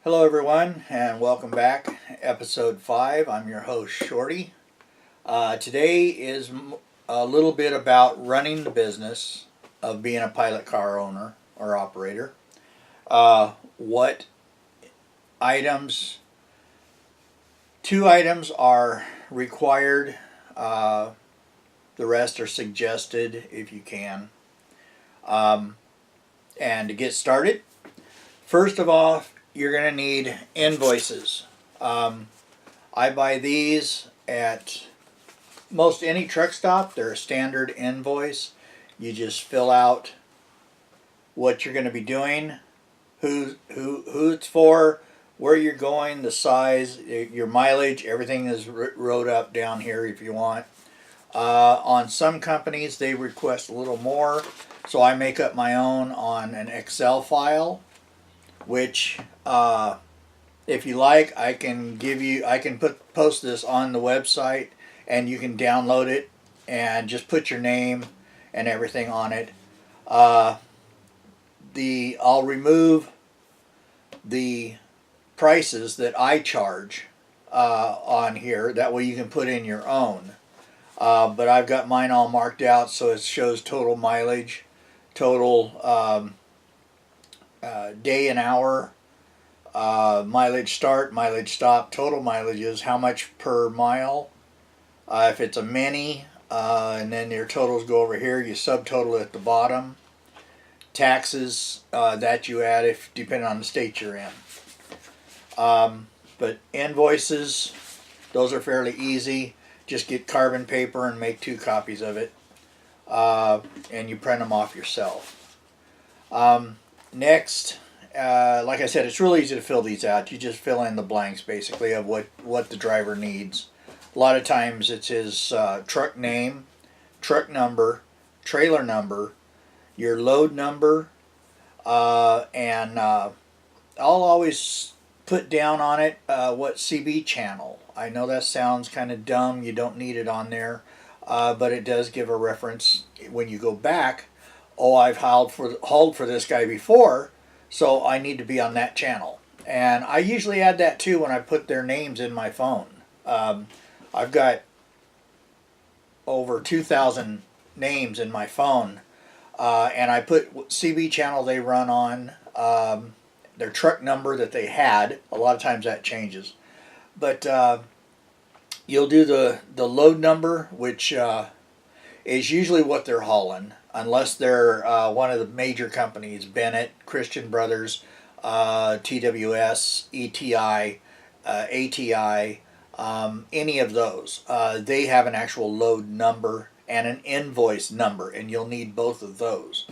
Hello everyone and welcome back. Episode 5. I'm your host Shorty. Today is a little bit about running the business of being a pilot car owner or operator. What items, 2 items are required. The rest are suggested if you can. And to get started, first of all, you're going to need invoices. I buy these at most any truck stop. They're a standard invoice. You just fill out what you're going to be doing, who it's for, where you're going, the size, your mileage, everything is wrote up down here if you want. On some companies they request a little more, so I make up my own on an Excel file, which if you like, I can post this on the website and you can download it and just put your name and everything on it. I'll remove the prices that I charge on here. That way you can put in your own. But I've got mine all marked out so it shows total mileage, total day and hour, mileage start, mileage stop, total mileages, how much per mile. If it's a mini, and then your totals go over here, you subtotal at the bottom. Taxes that you add if depending on the state you're in. But invoices, those are fairly easy. Just get carbon paper and make 2 copies of it, and you print them off yourself. Next, like I said, it's really easy to fill these out. You just fill in the blanks basically of what the driver needs. A lot of times it's his truck name, truck number, trailer number, your load number, and I'll always put down on it what CB channel. I know that sounds kind of dumb. You don't need it on there, but it does give a reference when you go back. Oh, I've hauled for this guy before, so I need to be on that channel. And I usually add that too when I put their names in my phone. I've got over 2,000 names in my phone, and I put what CB channel they run on, their truck number that they had. A lot of times that changes. But you'll do the load number, which is usually what they're hauling, unless they're one of the major companies, Bennett, Christian Brothers, TWS, ETI, ATI, any of those. They have an actual load number and an invoice number, and you'll need both of those.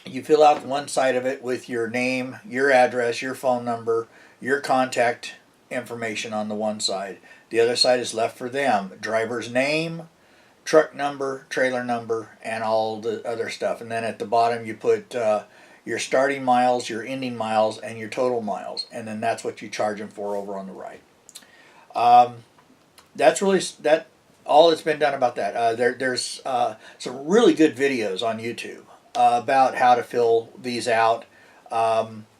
You fill out one side of it with your name, your address, your phone number, your contact information on the one side. The other side is left for them. Driver's name, truck number, trailer number, and all the other stuff. And then at the bottom you put your starting miles, your ending miles, and your total miles. And then that's what you charge them for over on the right. That's really all that's been done about that. There's some really good videos on YouTube about how to fill these out.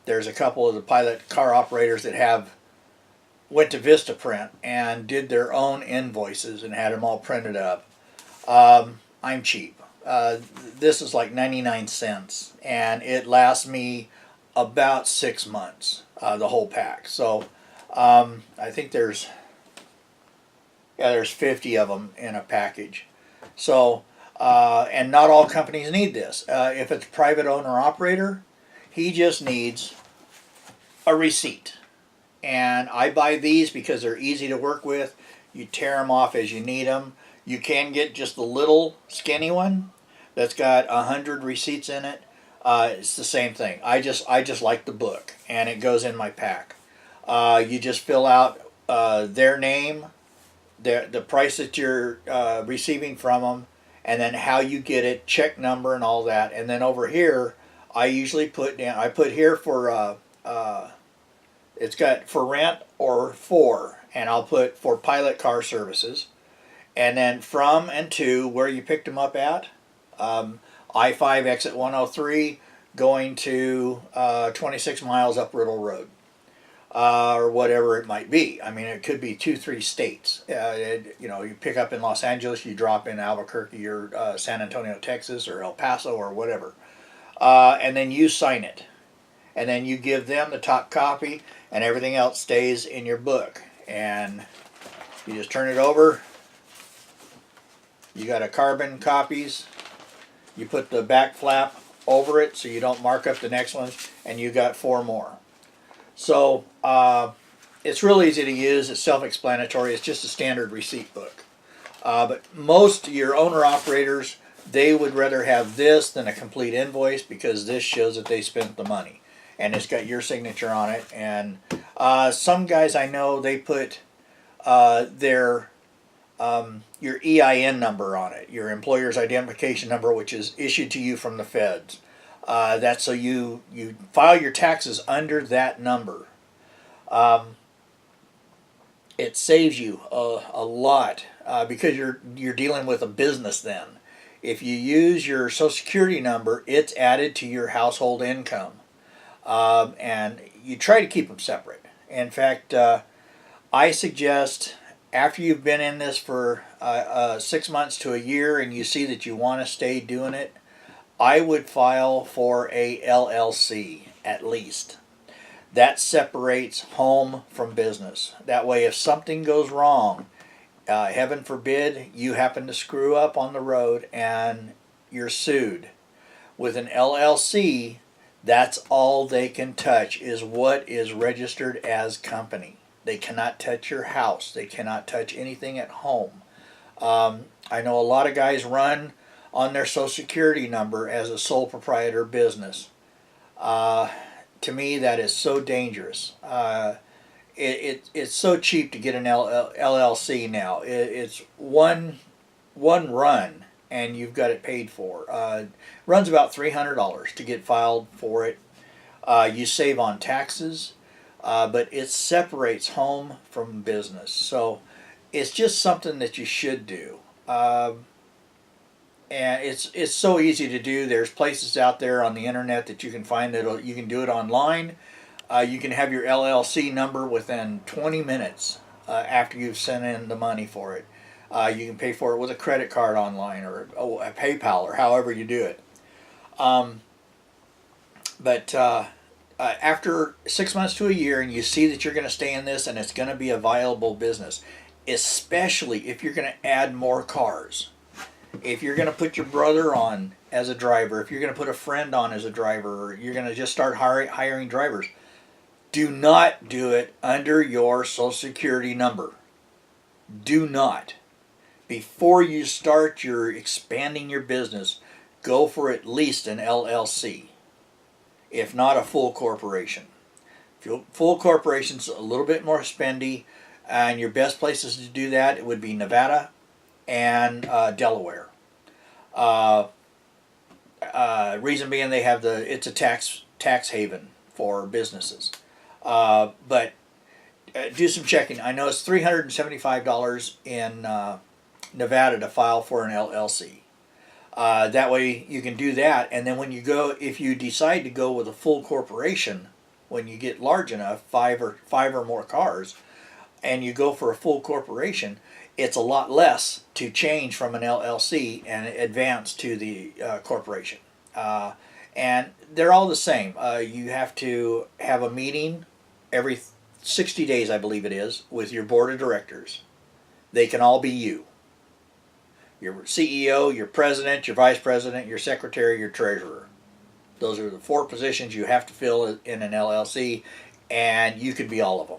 There's a couple of the pilot car operators that went to Vistaprint and did their own invoices and had them all printed up. I'm cheap. This is like 99 cents and it lasts me about 6 months, the whole pack. So I think there's 50 of them in a package. So and not all companies need this. If it's a private owner operator, he just needs a receipt. And I buy these because they're easy to work with. You tear them off as you need them. You can get just the little skinny one that's got 100 receipts in it. It's the same thing. I just like the book, and it goes in my pack. You just fill out their name, the price that you're receiving from them, and then how you get it, check number, and all that. And then over here, I usually put here for it's got for rent or for, and I'll put for pilot car services. And then from and to where you picked them up at, I-5 exit 103, going to 26 miles up Riddle Road. Or whatever it might be. I mean, it could be 2-3 states. You pick up in Los Angeles, you drop in Albuquerque or San Antonio, Texas, or El Paso, or whatever. And then you sign it. And then you give them the top copy, and everything else stays in your book. And you just turn it over. You got a carbon copies. You put the back flap over it so you don't mark up the next one, and you got 4 more. So it's real easy to use. It's self-explanatory. It's just a standard receipt book. But most your owner-operators, they would rather have this than a complete invoice, because this shows that they spent the money. And it's got your signature on it. And some guys I know, they put your EIN number on it, your employer's identification number, which is issued to you from the feds. That's so you file your taxes under that number. It saves you a lot because you're dealing with a business then. If you use your Social Security number, it's added to your household income. And you try to keep them separate. In fact, I suggest after you've been in this for 6 months to a year and you see that you want to stay doing it, I would file for a LLC at least. That separates home from business. That way if something goes wrong, heaven forbid you happen to screw up on the road and you're sued. With an LLC, that's all they can touch is what is registered as company. They cannot touch your house. They cannot touch anything at home. I know a lot of guys run on their Social Security number as a sole proprietor business. To me, that is so dangerous. It's so cheap to get an LLC now. It's one run and you've got it paid for. Runs about $300 to get filed for it. You save on taxes, but it separates home from business. So it's just something that you should do. And it's so easy to do. There's places out there on the internet that you can find that you can do it online. You can have your LLC number within 20 minutes after you've sent in the money for it. You can pay for it with a credit card online or a PayPal or however you do it. But after 6 months to a year and you see that you're going to stay in this and it's going to be a viable business, especially if you're going to add more cars. If you're going to put your brother on as a driver, if you're going to put a friend on as a driver, or you're going to just start hiring drivers, do not do it under your Social Security number. Do not. Before you start expanding your business, go for at least an LLC, if not a full corporation. Full corporation's a little bit more spendy, and your best places to do that would be Nevada and Delaware. Reason being, it's a tax haven for businesses. But do some checking. I know it's $375 in Nevada to file for an LLC. That way you can do that, and then if you decide to go with a full corporation, when you get large enough, five or more cars, and you go for a full corporation, it's a lot less to change from an LLC and advance to the corporation. And they're all the same. You have to have a meeting every 60 days, I believe it is, with your board of directors. They can all be you. Your CEO, your president, your vice president, your secretary, your treasurer. Those are the 4 positions you have to fill in an LLC, and you can be all of them.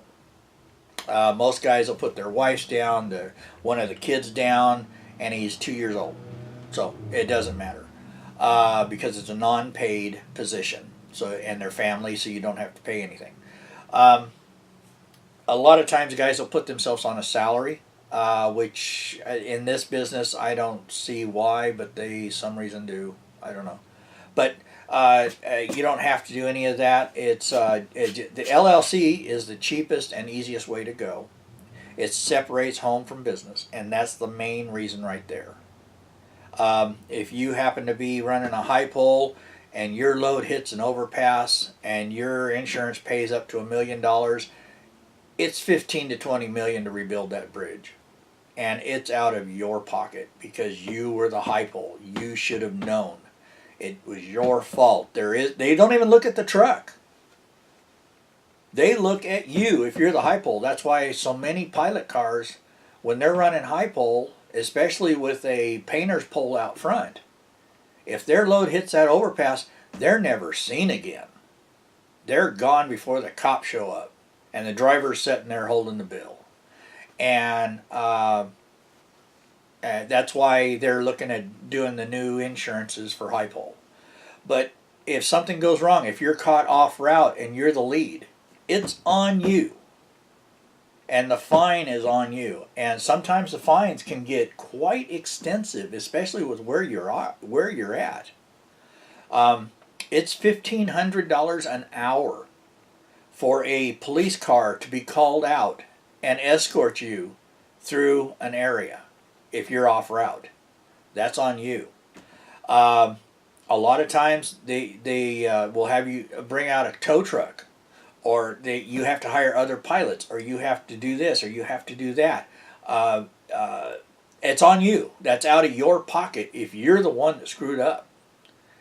Most guys will put their wives down, one of the kids down, and he's 2 years old. So it doesn't matter because it's a non-paid position. And their family, so you don't have to pay anything. A lot of times guys will put themselves on a salary, which in this business I don't see why, but they some reason do. I don't know. But you don't have to do any of that. The LLC is the cheapest and easiest way to go. It separates home from business, and that's the main reason right there. If you happen to be running a high pole and your load hits an overpass and your insurance pays up to $1 million, it's 15 to 20 million to rebuild that bridge. And it's out of your pocket because you were the high pole. You should have known. It was your fault. They don't even look at the truck. They look at you if you're the high pole. That's why so many pilot cars, when they're running high pole, especially with a painter's pole out front, if their load hits that overpass, they're never seen again. They're gone before the cops show up, and the driver's sitting there holding the bill. And that's why they're looking at doing the new insurances for high pole. But if something goes wrong, if you're caught off route and you're the lead, it's on you. And the fine is on you. And sometimes the fines can get quite extensive, especially with where you're at. It's $1,500 an hour for a police car to be called out and escort you through an area if you're off route. That's on you. A lot of times they will have you bring out a tow truck, or you have to hire other pilots, or you have to do this, or you have to do that. It's on you. That's out of your pocket if you're the one that screwed up.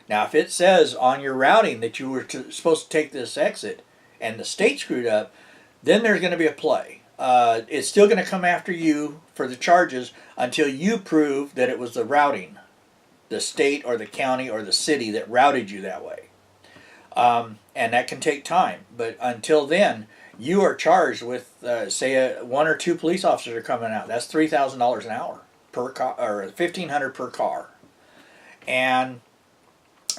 Now, if it says on your routing that you were supposed to take this exit and the state screwed up, then there's going to be a play. It's still going to come after you for the charges until you prove that it was the routing, the state or the county or the city that routed you that way. And that can take time. But until then, you are charged with, say, one or two police officers are coming out. That's $3,000 an hour per car, or $1,500 per car. And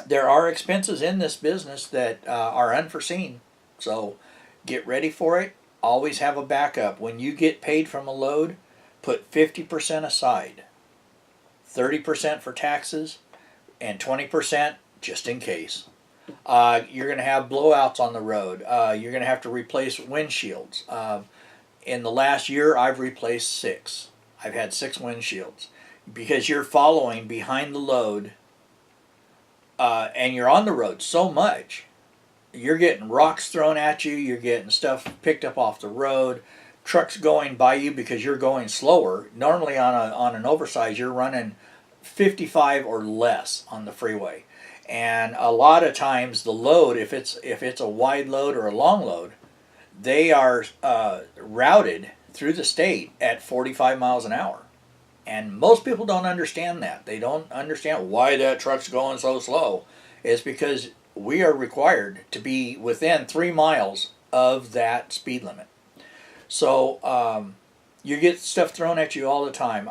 there are expenses in this business that are unforeseen. So get ready for it. Always have a backup. When you get paid from a load, put 50% aside. 30% for taxes and 20% just in case. You're going to have blowouts on the road. You're going to have to replace windshields. In the last year, I've replaced 6. I've had 6 windshields because you're following behind the load, and you're on the road so much. You're getting rocks thrown at you. You're getting stuff picked up off the road. Trucks going by you because you're going slower. Normally on an oversize, you're running 55 or less on the freeway. And a lot of times the load, if it's a wide load or a long load, they are routed through the state at 45 miles an hour. And most people don't understand that. They don't understand why that truck's going so slow. It's because we are required to be within 3 miles of that speed limit. So you get stuff thrown at you all the time.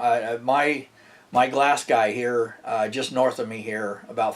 My glass guy here, just north of me here, about